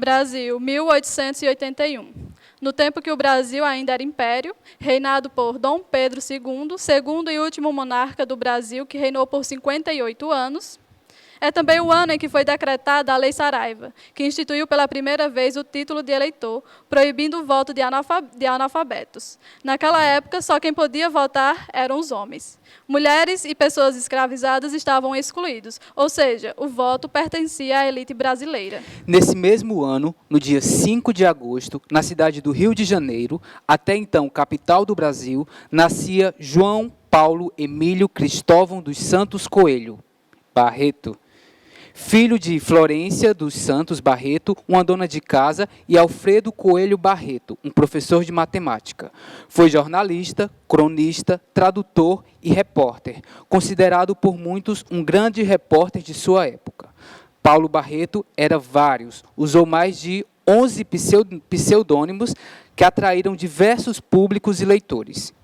Brasil, 1881. No tempo que o Brasil ainda era império, reinado por Dom Pedro II, segundo e último monarca do Brasil, que reinou por 58 anos. É também o ano em que foi decretada a Lei Saraiva, que instituiu pela primeira vez o título de eleitor, proibindo o voto de analfabetos. Naquela época, só quem podia votar eram os homens. Mulheres e pessoas escravizadas estavam excluídos, ou seja, o voto pertencia à elite brasileira. Nesse mesmo ano, no dia 5 de agosto, na cidade do Rio de Janeiro, até então capital do Brasil, nascia João Paulo Emílio Cristóvão dos Santos Coelho Barreto, filho de Florência dos Santos Barreto, uma dona de casa, e Alfredo Coelho Barreto, um professor de matemática. Foi jornalista, cronista, tradutor e repórter, considerado por muitos um grande repórter de sua época. Paulo Barreto era vários, usou mais de 11 pseudônimos que atraíram diversos públicos e leitores.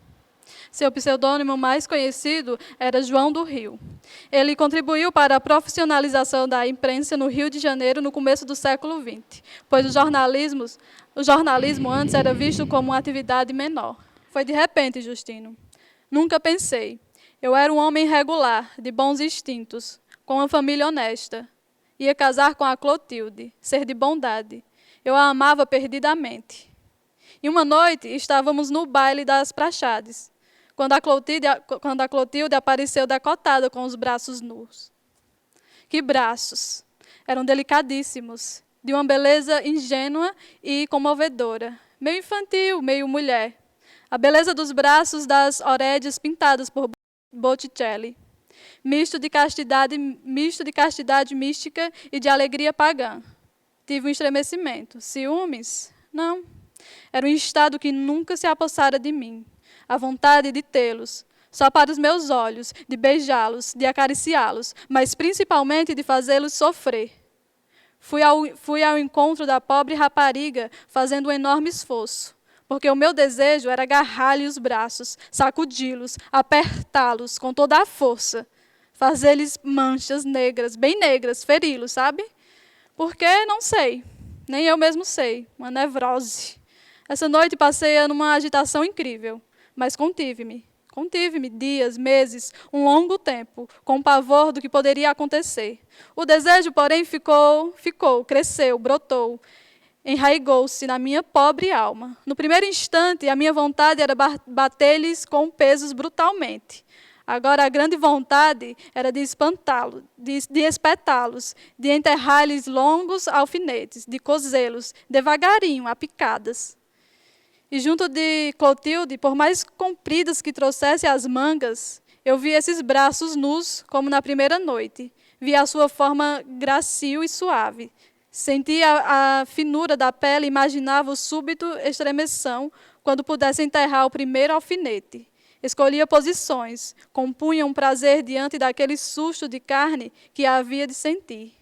Seu pseudônimo mais conhecido era João do Rio. Ele contribuiu para a profissionalização da imprensa no Rio de Janeiro no começo do século XX, pois o jornalismo antes era visto como uma atividade menor. Foi de repente, Justino. Nunca pensei. Eu era um homem regular, de bons instintos, com uma família honesta. Ia casar com a Clotilde, ser de bondade. Eu a amava perdidamente. E uma noite estávamos no baile das Praxades, quando a Clotilde apareceu decotada com os braços nus. Que braços! Eram delicadíssimos, de uma beleza ingênua e comovedora, meio infantil, meio mulher. A beleza dos braços das Orédias pintadas por Botticelli, misto de castidade mística e de alegria pagã. Tive um estremecimento. Ciúmes? Não. Era um estado que nunca se apossara de mim. A vontade de tê-los, só para os meus olhos, de beijá-los, de acariciá-los, mas principalmente de fazê-los sofrer. Fui ao encontro da pobre rapariga, fazendo um enorme esforço, porque o meu desejo era agarrar-lhe os braços, sacudi-los, apertá-los com toda a força, fazer-lhes manchas negras, bem negras, feri-los, sabe? Porque não sei, nem eu mesmo sei, uma nevrose. Essa noite passei numa agitação incrível. Mas contive-me dias, meses, um longo tempo, com pavor do que poderia acontecer. O desejo, porém, cresceu, brotou, enraigou-se na minha pobre alma. No primeiro instante, a minha vontade era bater-lhes com pesos brutalmente. Agora, a grande vontade era de espantá-los, de espetá-los, de enterrar-lhes longos alfinetes, de cozê-los devagarinho, a picadas. E junto de Clotilde, por mais compridas que trouxesse as mangas, eu vi esses braços nus, como na primeira noite. Vi a sua forma grácil e suave. Senti a finura da pele e imaginava o súbito estremeção quando pudesse enterrar o primeiro alfinete. Escolhia posições, compunha um prazer diante daquele susto de carne que havia de sentir.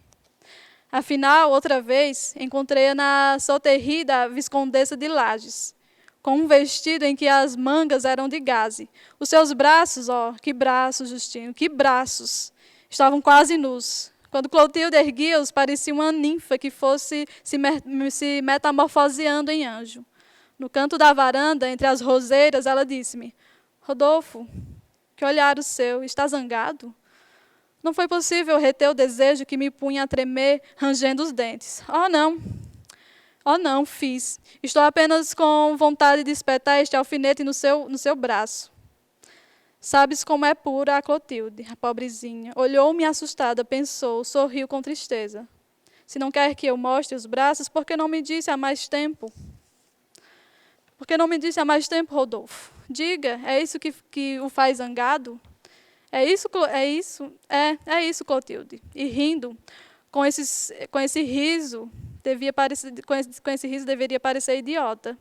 Afinal, outra vez, encontrei-a na sauterrie da Viscondessa de Lages, com um vestido em que as mangas eram de gaze. Os seus braços, que braços, Justino, que braços! Estavam quase nus. Quando Clotilde erguia-os, parecia uma ninfa que fosse se metamorfoseando em anjo. No canto da varanda, entre as roseiras, ela disse-me: Rodolfo, que olhar o seu, está zangado? Não foi possível reter o desejo que me punha a tremer, rangendo os dentes. Oh, não, fiz. Estou apenas com vontade de espetar este alfinete no seu braço. Sabes como é pura a Clotilde, a pobrezinha. Olhou-me assustada, pensou, sorriu com tristeza. Se não quer que eu mostre os braços, por que não me disse há mais tempo? Por que não me disse há mais tempo, Rodolfo? Diga, é isso que o faz zangado? É isso, Clotilde. E rindo, com esse riso, com esse riso deveria parecer idiota.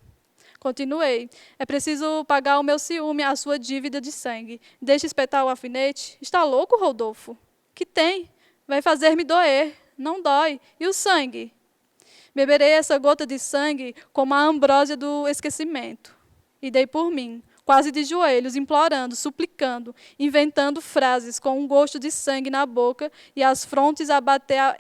Continuei. É preciso pagar o meu ciúme, a sua dívida de sangue. Deixe espetar o alfinete. Está louco, Rodolfo? Que tem? Vai fazer-me doer. Não dói. E o sangue? Beberei essa gota de sangue como a ambrósia do esquecimento. E dei por mim, quase de joelhos, implorando, suplicando, inventando frases com um gosto de sangue na boca e as frontes a bater.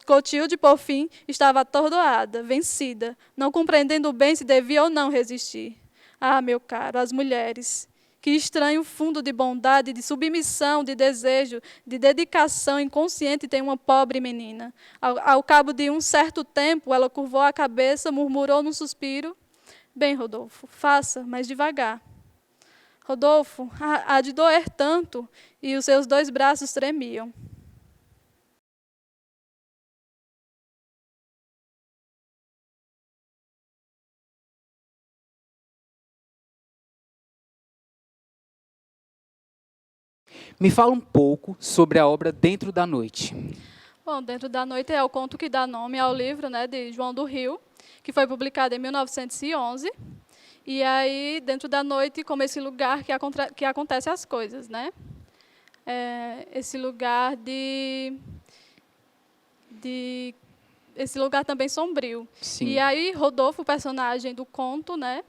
Clotilde, por fim, estava atordoada, vencida, não compreendendo bem se devia ou não resistir. Ah, meu caro, as mulheres. Que estranho fundo de bondade, de submissão, de desejo, de dedicação inconsciente tem uma pobre menina. Ao cabo de um certo tempo, ela curvou a cabeça, murmurou num suspiro: bem, Rodolfo, faça, mas devagar. Rodolfo, há de doer tanto, e os seus 2 braços tremiam. Me fala um pouco sobre a obra Dentro da Noite. Bom, Dentro da Noite é o conto que dá nome ao livro, né, de João do Rio, que foi publicado em 1911. E aí, Dentro da Noite, como esse lugar que acontece as coisas, né? Esse lugar esse lugar também sombrio. Sim. E aí, Rodolfo, o personagem do conto, né,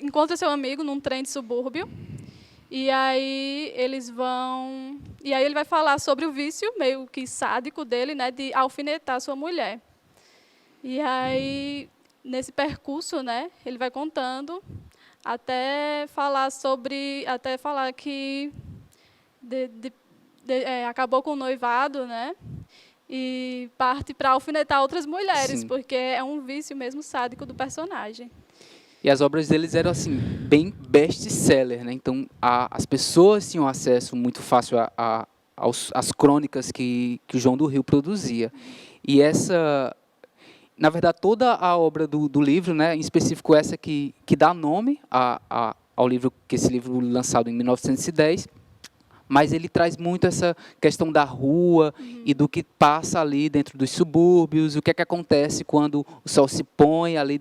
encontra seu amigo num trem de subúrbio. E aí ele vai falar sobre o vício meio que sádico dele, né, de alfinetar sua mulher. E aí, nesse percurso, né, ele vai contando até falar que acabou com o noivado, né, e parte para alfinetar outras mulheres, Sim. porque é um vício mesmo sádico do personagem. E as obras deles eram assim bem best-seller, né? Então as pessoas tinham acesso muito fácil às crônicas que o João do Rio produzia. E na verdade, toda a obra do livro, né, em específico essa que dá nome ao livro, que esse livro lançado em 1910, mas ele traz muito essa questão da rua e do que passa ali dentro dos subúrbios, o que é que acontece quando o sol se põe ali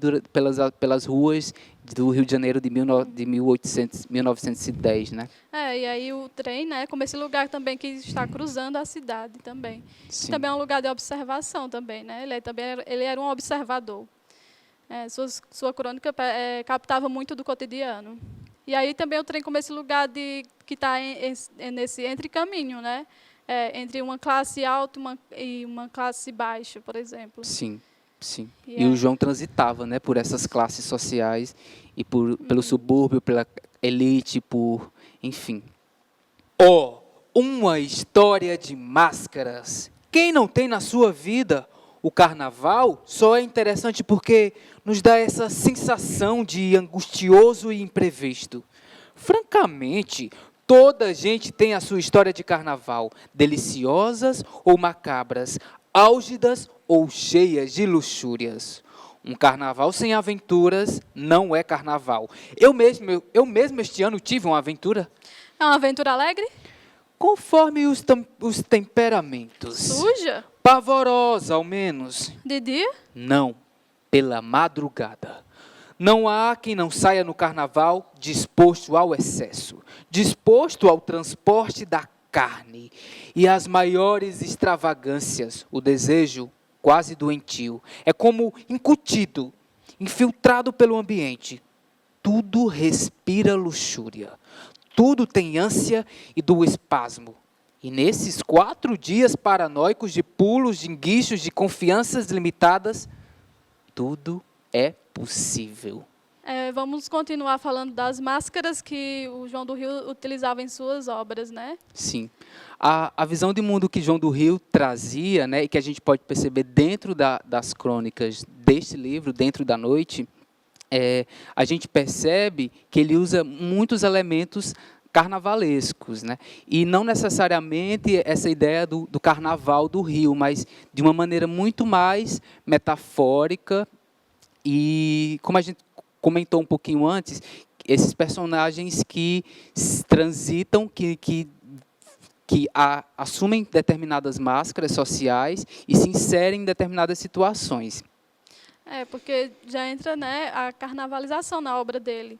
pelas ruas do Rio de Janeiro de 1910, né? E aí o trem, né, como esse lugar também que está cruzando a cidade também. Sim. Também é um lugar de observação também, né? Ele era um observador. Sua crônica captava muito do cotidiano. E aí também o trem como esse lugar que está nesse entre-caminho, né? Entre uma classe alta e uma classe baixa, por exemplo. Sim, sim. E o João transitava, né, por essas classes sociais e pelo subúrbio, pela elite, enfim. Uma história de máscaras. Quem não tem na sua vida o carnaval só é interessante porque nos dá essa sensação de angustioso e imprevisto. Francamente, toda gente tem a sua história de carnaval, deliciosas ou macabras, álgidas ou cheias de luxúrias. Um carnaval sem aventuras não é carnaval. Eu mesmo este ano tive uma aventura. É uma aventura alegre? Conforme os temperamentos. Suja? Pavorosa, ao menos. De dia? Não, pela madrugada. Não há quem não saia no carnaval disposto ao excesso, disposto ao transporte da carne e às maiores extravagâncias. O desejo quase doentio é como incutido, infiltrado pelo ambiente. Tudo respira luxúria, tudo tem ânsia e do espasmo. E nesses 4 dias paranoicos de pulos, de enguichos, de confianças limitadas, tudo é possível. Vamos continuar falando das máscaras que o João do Rio utilizava em suas obras, né? Sim. A visão de mundo que João do Rio trazia, né, e que a gente pode perceber dentro das crônicas deste livro, Dentro da Noite, a gente percebe que ele usa muitos elementos carnavalescos, né? E não necessariamente essa ideia do carnaval do Rio, mas de uma maneira muito mais metafórica e, como a gente comentou um pouquinho antes, esses personagens que transitam, que assumem determinadas máscaras sociais e se inserem em determinadas situações. Porque já entra, né, a carnavalização na obra dele.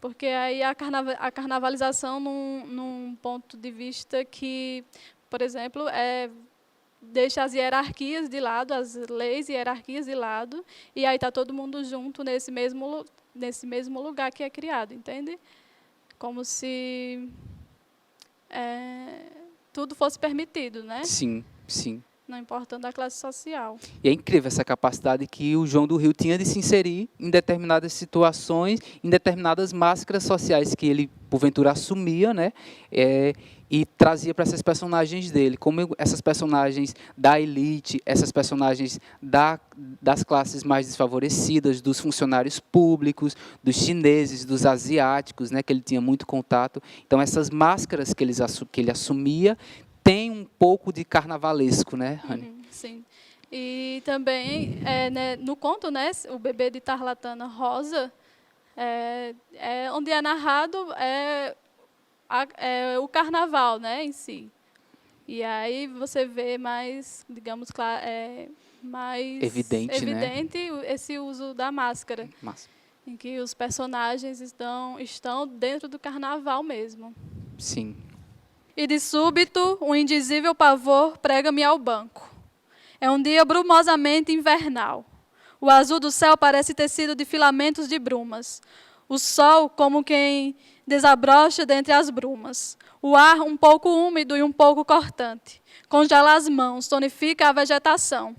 Porque aí a carnavalização num ponto de vista que, por exemplo, deixa as hierarquias de lado, as leis e hierarquias de lado, e aí está todo mundo junto nesse mesmo lugar que é criado, entende? Como se tudo fosse permitido, né? Sim, sim. não importando a classe social. E é incrível essa capacidade que o João do Rio tinha de se inserir em determinadas situações, em determinadas máscaras sociais que ele, porventura, assumia, né? E trazia para essas personagens dele, como essas personagens da elite, essas personagens das classes mais desfavorecidas, dos funcionários públicos, dos chineses, dos asiáticos, né? Que ele tinha muito contato. Então, essas máscaras que ele assumia tem um pouco de carnavalesco, né, Rani? Sim. E também, né, no conto, né, o bebê de Tarlatana Rosa, onde é narrado o carnaval, né, em si. E aí você vê mais, digamos, mais Evidente, né? Esse uso da máscara, Massa. em que os personagens estão dentro do carnaval mesmo. Sim. E de súbito, um indizível pavor prega-me ao banco. É um dia brumosamente invernal. O azul do céu parece tecido de filamentos de brumas. O sol, como quem desabrocha dentre as brumas. O ar um pouco úmido e um pouco cortante. Congela as mãos, tonifica a vegetação.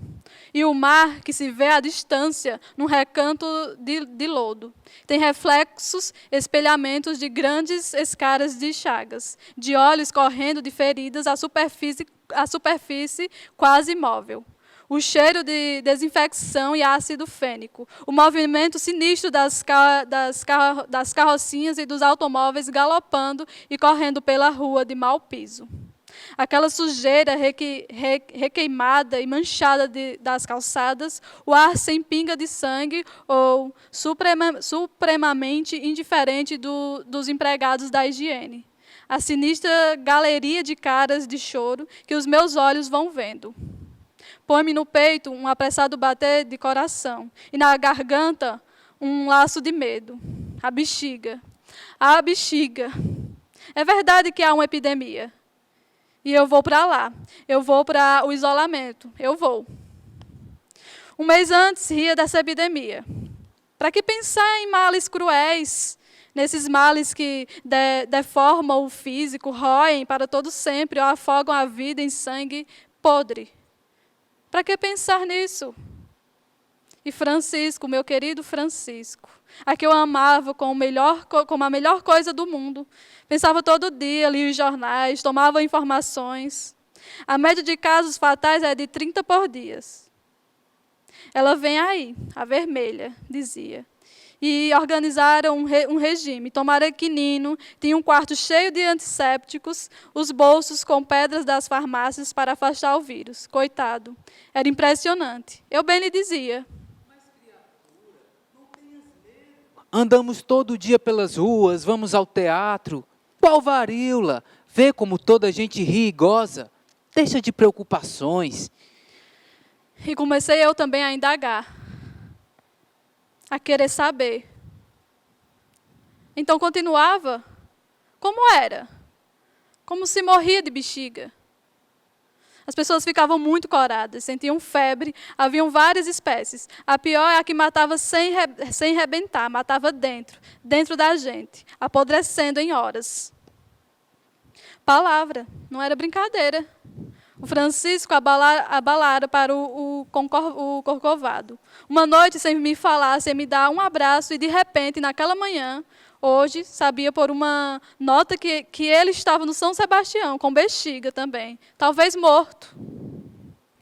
E o mar, que se vê à distância, num recanto de lodo. Tem reflexos, espelhamentos de grandes escaras de chagas, de olhos correndo de feridas à superfície quase imóvel. O cheiro de desinfecção e ácido fênico. O movimento sinistro das carrocinhas e dos automóveis galopando e correndo pela rua de mau piso. Aquela sujeira requeimada e manchada das calçadas, o ar sem pinga de sangue ou supremamente indiferente dos empregados da higiene. A sinistra galeria de caras de choro que os meus olhos vão vendo. Põe-me no peito um apressado bater de coração e na garganta um laço de medo. A bexiga. A bexiga. É verdade que há uma epidemia. E eu vou para lá. Eu vou para o isolamento. Eu vou. Um mês antes ria dessa epidemia. Para que pensar em males cruéis, nesses males que deformam o físico, roem para todo sempre ou afogam a vida em sangue podre? Para que pensar nisso? E Francisco, meu querido Francisco, a que eu amava como a melhor coisa do mundo, pensava todo dia, lia os jornais, tomava informações. A média de casos fatais é de 30 por dia. Ela vem aí, a vermelha, dizia. E organizaram um regime. Tomaram quinino, tinha um quarto cheio de antissépticos, os bolsos com pedras das farmácias para afastar o vírus. Coitado. Era impressionante. Eu bem lhe dizia. Mas, criatura, não tenhas medo. Andamos todo dia pelas ruas, vamos ao teatro. Qual varíola? Vê como toda a gente ri e goza. Deixa de preocupações. E comecei eu também a indagar. A querer saber. Então continuava. Como era? Como se morria de bexiga. As pessoas ficavam muito coradas, sentiam febre, haviam várias espécies. A pior é a que matava sem rebentar, matava dentro da gente, apodrecendo em horas. Palavra, não era brincadeira. O Francisco abalara para o Corcovado. Uma noite, sem me falar, sem me dar um abraço, e de repente, naquela manhã, hoje, sabia por uma nota que ele estava no São Sebastião, com bexiga também, talvez morto.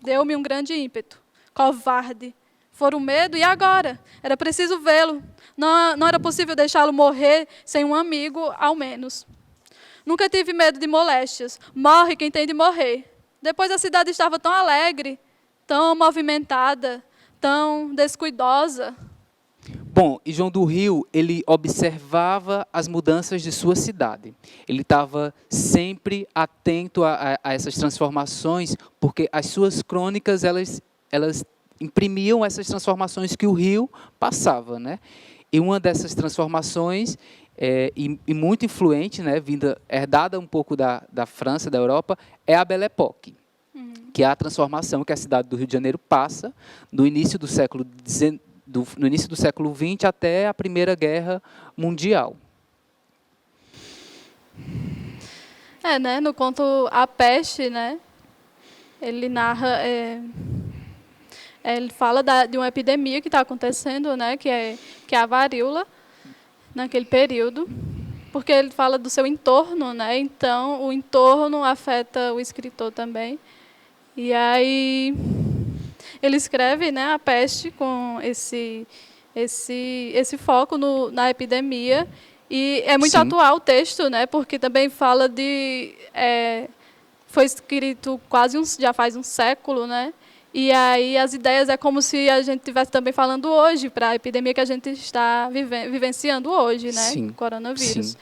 Deu-me um grande ímpeto. Covarde. Fora o medo, e agora? Era preciso vê-lo. Não era possível deixá-lo morrer sem um amigo, ao menos. Nunca tive medo de moléstias. Morre quem tem de morrer. Depois a cidade estava tão alegre, tão movimentada, tão descuidosa. Bom, e João do Rio, ele observava as mudanças de sua cidade. Ele estava sempre atento a essas transformações, porque as suas crônicas, elas imprimiam essas transformações que o Rio passava, né? E uma dessas transformações, e muito influente, né, herdada um pouco da França, da Europa, é a Belle Époque, que é a transformação que a cidade do Rio de Janeiro passa no início do século XX até a Primeira Guerra Mundial. Né, no conto A Peste, né, ele narra, ele fala de uma epidemia que está acontecendo, né, que é a varíola, naquele período, porque ele fala do seu entorno, né, então o entorno afeta o escritor também. E aí ele escreve, né, a peste com esse foco na epidemia. E é muito Sim. atual o texto, né, porque também fala foi escrito já faz um século, né? E aí as ideias é como se a gente estivesse também falando hoje, para a epidemia que a gente está vivenciando hoje, né? Sim. Coronavírus. Sim.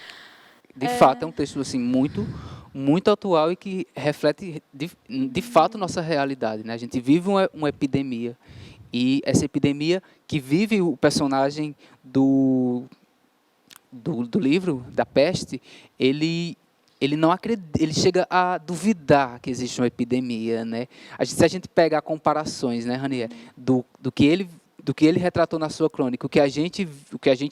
De fato, é um texto assim, muito atual e que reflete, de fato, nossa realidade. Né? A gente vive uma epidemia. E essa epidemia que vive o personagem do livro, da peste, ele não acredita, ele chega a duvidar que existe uma epidemia. Né? Se a gente pegar comparações, né, Ranier, do que ele retratou na sua crônica, o que a gente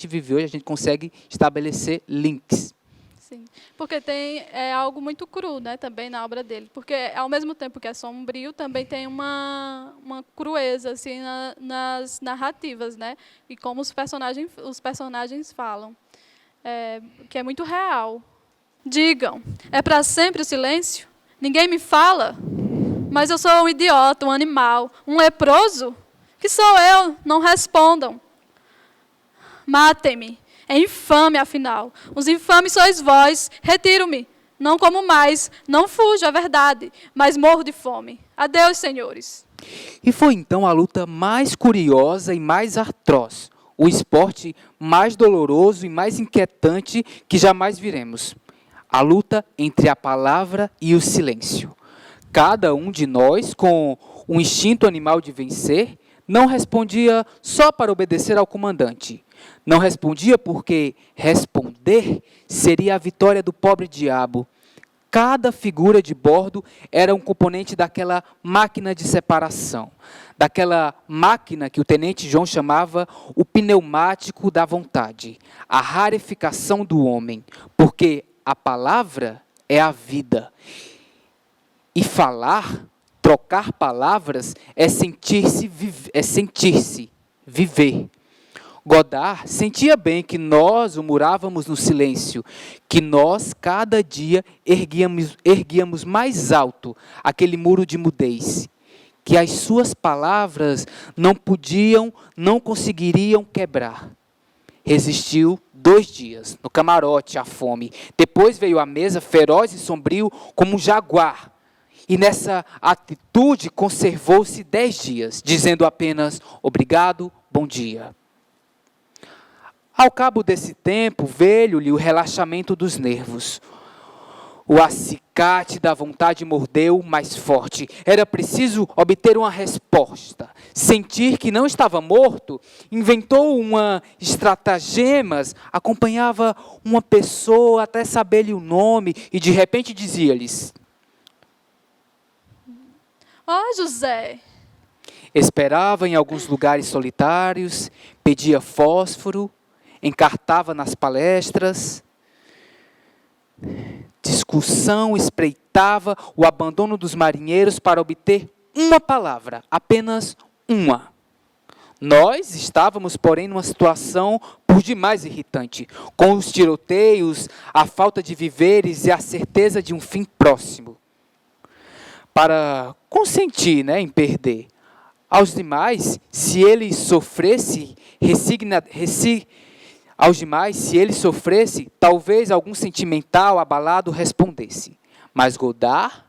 viveu, a gente consegue estabelecer links. Sim, porque tem algo muito cru, né, também na obra dele, porque ao mesmo tempo que é sombrio, também tem uma crueza assim nas narrativas, né, e como os personagens falam, que é muito real. Digam, é para sempre o silêncio? Ninguém me fala? Mas eu sou um idiota, um animal, um leproso? Que sou eu? Não respondam. Matem-me. É infame, afinal. Os infames sois vós. Retiro-me. Não como mais. Não fujo, é verdade. Mas morro de fome. Adeus, senhores. E foi então a luta mais curiosa e mais atroz. O esporte mais doloroso e mais inquietante que jamais viremos. A luta entre a palavra e o silêncio. Cada um de nós, com o instinto animal de vencer, não respondia só para obedecer ao comandante. Não respondia porque responder seria a vitória do pobre diabo. Cada figura de bordo era um componente daquela máquina de separação, daquela máquina que o tenente João chamava o pneumático da vontade, a rareficação do homem, porque a palavra é a vida. E falar, trocar palavras, é sentir-se, viver. Godard sentia bem que nós o murávamos no silêncio, que nós, cada dia, erguíamos mais alto aquele muro de mudez, que as suas palavras não conseguiriam quebrar. Resistiu 2 dias, no camarote, à fome. Depois veio à mesa, feroz e sombrio, como um jaguar. E nessa atitude conservou-se 10 dias, dizendo apenas, obrigado, bom dia. Ao cabo desse tempo, veio-lhe o relaxamento dos nervos. O acicate da vontade mordeu mais forte. Era preciso obter uma resposta. Sentir que não estava morto, inventou uma estratagemas, acompanhava uma pessoa até saber-lhe o nome e de repente dizia-lhes: Ó, José. Esperava em alguns lugares solitários, pedia fósforo, encartava nas palestras. Discussão espreitava o abandono dos marinheiros para obter uma palavra, apenas uma. Nós estávamos, porém, numa situação por demais irritante, com os tiroteios, a falta de víveres e a certeza de um fim próximo. Para consentir, em perder. Aos demais, se ele sofresse, talvez algum sentimental abalado respondesse. Mas Godard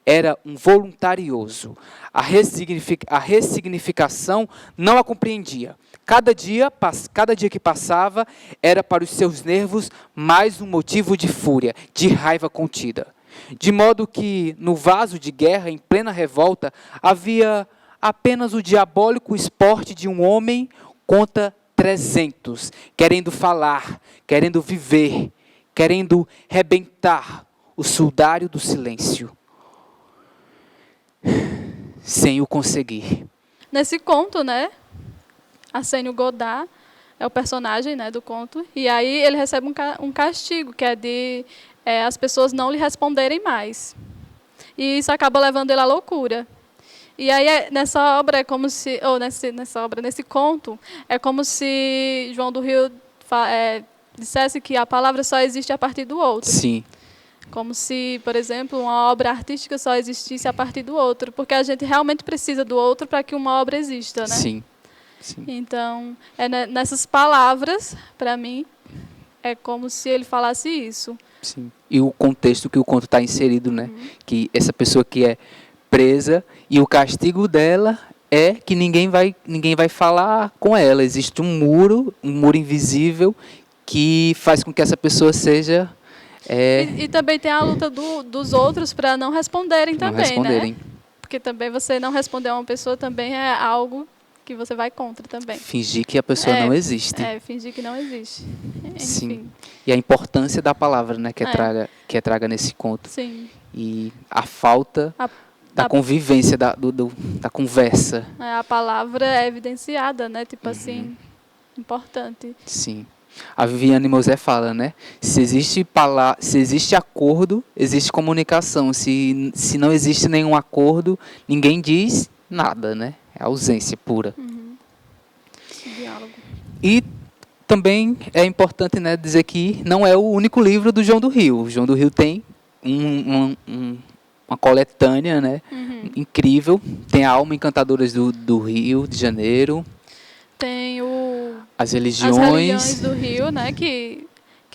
era um voluntarioso. A ressignificação não a compreendia. Cada dia que passava era para os seus nervos mais um motivo de fúria, de raiva contida. De modo que, no vaso de guerra, em plena revolta, havia apenas o diabólico esporte de um homem contra 300, querendo falar, querendo viver, querendo rebentar o sudário do silêncio, sem o conseguir. Nesse conto, Arsênio Godard é o personagem, do conto, e aí ele recebe um castigo, que é de as pessoas não lhe responderem mais. e isso acaba levando ele à loucura. E aí, nessa obra, é como se, ou nesse conto, é como se João do Rio dissesse que a palavra só existe a partir do outro. Sim. Como se, por exemplo, uma obra artística só existisse a partir do outro, porque a gente realmente precisa do outro para que uma obra exista, né? Sim. Sim. Então, nessas palavras, para mim, é como se ele falasse isso. Sim. E o contexto que o conto está inserido, né? Que essa pessoa que é presa e o castigo dela é que ninguém vai falar com ela. Existe um muro invisível que faz com que essa pessoa seja... E também tem a luta dos outros para não responderem também, né? Porque também você não responder a uma pessoa também é algo que você vai contra também. Fingir que a pessoa não existe. Fingir que não existe. Sim. Enfim. E a importância da palavra, né, que é traga nesse conto. Sim. E a falta da convivência, da conversa. A palavra é evidenciada, né? Tipo assim, importante. Sim. A Viviane Mosé fala, né? Se existe acordo, existe comunicação. Se não existe nenhum acordo, ninguém diz nada, né? É ausência pura. Diálogo. E também é importante, né, dizer que não é o único livro do João do Rio. O João do Rio tem uma coletânea, né, incrível. Tem a Alma Encantadora do Rio de Janeiro. Tem as religiões do Rio, né, que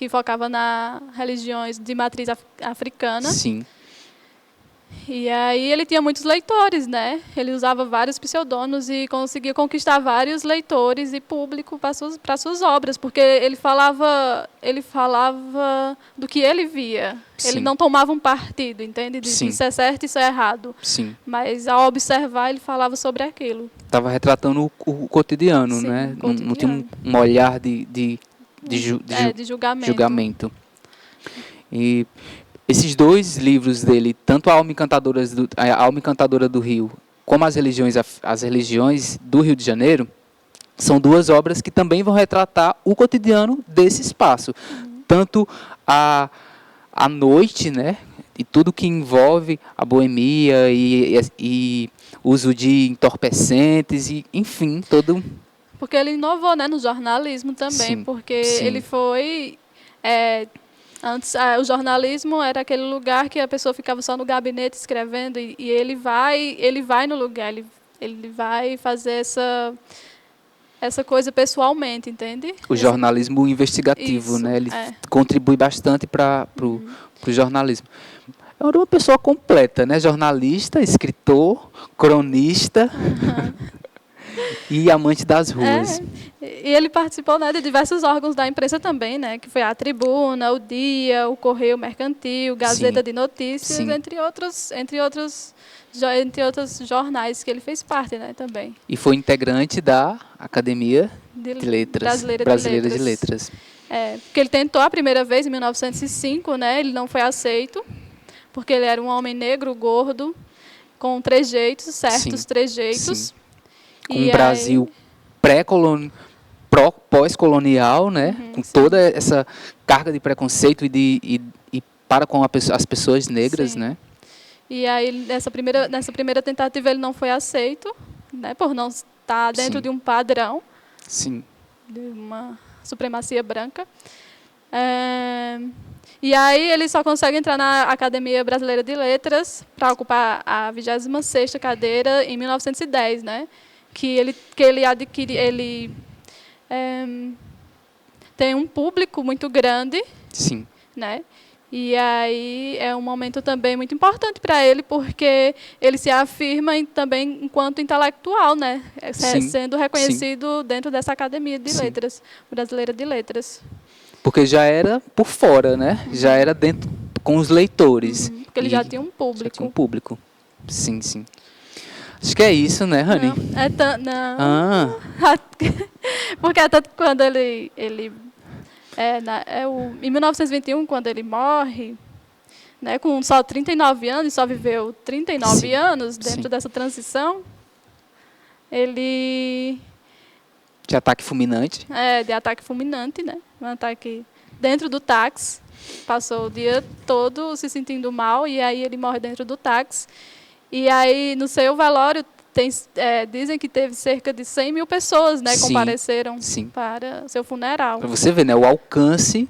focava nas religiões de matriz africana. Sim. E aí ele tinha muitos leitores, né? Ele usava vários pseudônimos e conseguia conquistar vários leitores e público para suas obras, porque ele falava do que ele via. Sim. Ele não tomava um partido, entende? De isso é certo e isso é errado. Sim. Mas ao observar, ele falava sobre aquilo. Estava retratando o cotidiano, Sim, né? o cotidiano. Não tinha um olhar de julgamento. E esses dois livros dele, tanto a Alma Encantadora do Rio, como as religiões do Rio de Janeiro, são duas obras que também vão retratar o cotidiano desse espaço. Tanto a noite, né, e tudo que envolve a boemia e uso de entorpecentes, e, enfim, todo... Porque ele inovou, né, no jornalismo também, porque ele foi... Antes, o jornalismo era aquele lugar que a pessoa ficava só no gabinete escrevendo, e ele vai no lugar, ele vai fazer essa coisa pessoalmente, entende? O jornalismo investigativo, Isso, né? Ele contribui bastante para o jornalismo. Era uma pessoa completa, né? Jornalista, escritor, cronista e amante das ruas. E ele participou, né, de diversos órgãos da imprensa também, né, que foi a Tribuna, o Dia, o Correio Mercantil, Gazeta de Notícias, entre outros jornais que ele fez parte, né, também. E foi integrante da Academia de Letras, Brasileira de Letras. Porque ele tentou a primeira vez em 1905, né, ele não foi aceito, porque ele era um homem negro, gordo, com trejeitos, certos trejeitos. Com o Brasil pós-colonial, né? Com toda essa carga de preconceito e para com as pessoas negras, né? E aí, nessa primeira tentativa, ele não foi aceito, né? Por não estar dentro de um padrão. Sim. De uma supremacia branca. E aí, ele só consegue entrar na Academia Brasileira de Letras para ocupar a 26ª cadeira em 1910, né? Que ele adquire... Ele tem um público muito grande. Sim. Né? E aí é um momento também muito importante para ele, porque ele se afirma também enquanto intelectual, né? Sendo reconhecido dentro dessa Academia de Letras, Brasileira de Letras. Porque já era por fora, né? Já era dentro com os leitores. Porque ele já tinha um público. Já tinha um público. Sim, sim. Acho que é isso, né, Rani? Não. Porque até quando ele em 1921, quando ele morre, né, com só 39 anos, só viveu 39 anos dentro dessa transição, ele... De ataque fulminante. De ataque fulminante, né? Um ataque dentro do táxi, passou o dia todo se sentindo mal, e aí ele morre dentro do táxi. E aí, no seu velório, dizem que teve cerca de 100 mil pessoas, né, Sim, compareceram sim. para seu funeral. Para você ver, né, o alcance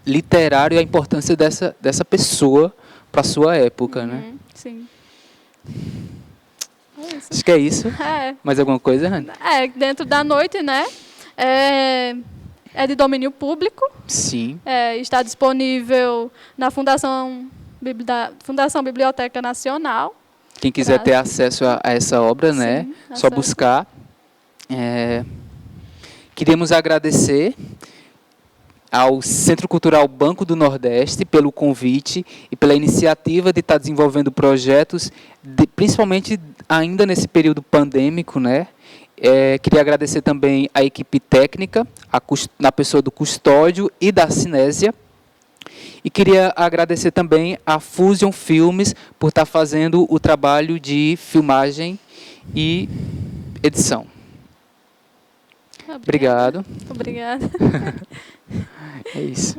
literário e a importância dessa pessoa para a sua época, né? Sim. É isso. Acho que é isso. É. Mais alguma coisa, Rani? Dentro da noite, né? É de domínio público. Sim. Está disponível na Fundação Biblioteca Nacional. Quem quiser ter acesso a essa obra, né? Só buscar. Queremos agradecer ao Centro Cultural Banco do Nordeste pelo convite e pela iniciativa de estar desenvolvendo projetos, principalmente ainda nesse período pandêmico, né? Queria agradecer também a equipe técnica, na pessoa do Custódio e da Cinésia. E queria agradecer também a Fusion Filmes por estar fazendo o trabalho de filmagem e edição. Obrigado. Obrigada. Obrigada. É isso.